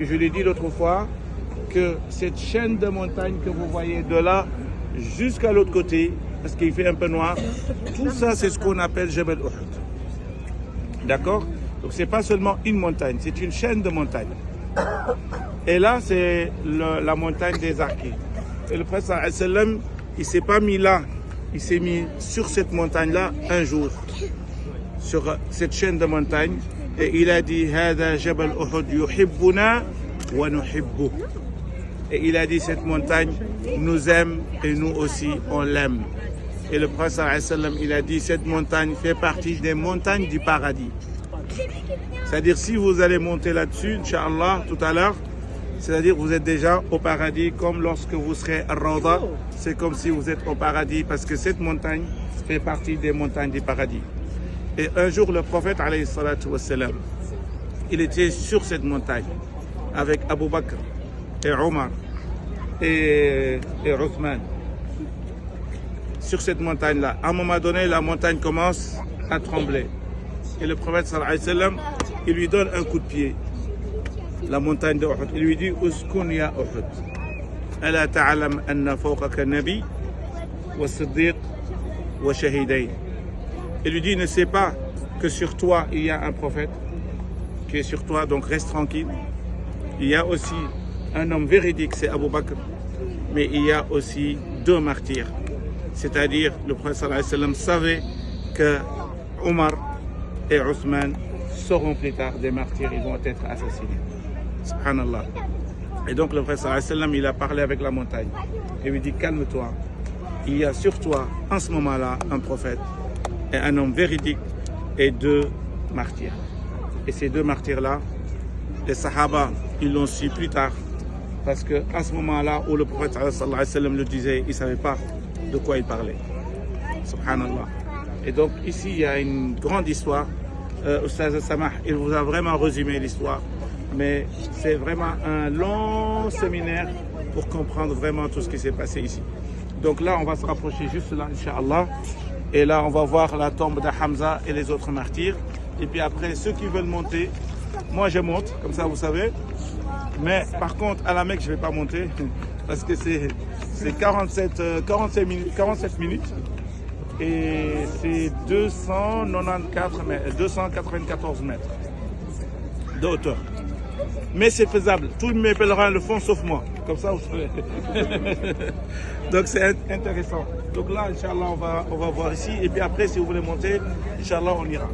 Je l'ai dit l'autre fois que cette chaîne de montagnes que vous voyez de là jusqu'à l'autre côté, parce qu'il fait un peu noir, tout ça c'est ce qu'on appelle Jabal Uhud. D'accord? Donc c'est pas seulement une montagne, c'est une chaîne de montagnes. Et là c'est la montagne des arquets. Et le prophète sallallahu alayhi wa sallam, il s'est pas mis là, il s'est mis sur cette montagne-là un jour, sur cette chaîne de montagnes. Et il a dit Hada Jabal Uhud yuhibbuna wa nuhibbu. Et il a dit cette montagne nous aime et nous aussi on l'aime. Et le prophète sallallahu alayhi wa sallam, il a dit cette montagne fait partie des montagnes du paradis. C'est-à-dire si vous allez monter là-dessus, Inch'Allah, tout à l'heure, c'est-à-dire vous êtes déjà au paradis, comme lorsque vous serez à Rawda, c'est comme si vous êtes au paradis parce que cette montagne fait partie des montagnes du paradis. Et un jour, le prophète, alayhi salatu wassalam, il était sur cette montagne avec Abu Bakr et Omar et Othman. Sur cette montagne-là, à un moment donné, la montagne commence à trembler. Et le prophète, sallallahu alayhi wa sallam, il lui donne un coup de pied. La montagne de Uhud. Il lui dit Uskun ya Uhud. Ala ta'alam anna fawqaka nabi wa siddiq wa shahidayn. Il lui dit ne sais pas que sur toi il y a un prophète qui est sur toi, donc reste tranquille. Il y a aussi un homme véridique, c'est Abu Bakr, mais il y a aussi deux martyrs. C'est-à-dire le prophète sallallahu alayhi wa sallam savait que Omar et Othman seront plus tard des martyrs, ils vont être assassinés. Subhanallah. Et donc le prophète sallallahu alayhi wa sallam, il a parlé avec la montagne et lui dit calme-toi, il y a sur toi en ce moment-là un prophète et un homme véridique et deux martyrs. Et ces deux martyrs-là, les Sahaba, ils l'ont su plus tard parce que à ce moment-là où le prophète sallallahu alayhi wa sallam le disait, ils ne savaient pas de quoi il parlait. Subhanallah. Et donc ici il y a une grande histoire. Oustaz Samah, il vous a vraiment résumé l'histoire, mais c'est vraiment un long séminaire pour comprendre vraiment tout ce qui s'est passé ici. Donc là on va se rapprocher juste là, Inch'Allah, et là on va voir la tombe de Hamza et les autres martyrs. Et puis après, ceux qui veulent monter, moi je monte, comme ça vous savez, mais par contre à la Mecque je ne vais pas monter parce que c'est 47 minutes. Et c'est 294 mètres de hauteur. Mais c'est faisable. Tous mes pèlerins le font sauf moi. Comme ça, vous savez. Donc c'est intéressant. Donc là, Inch'Allah, on va voir ici. Et puis après, si vous voulez monter, Inch'Allah, on ira.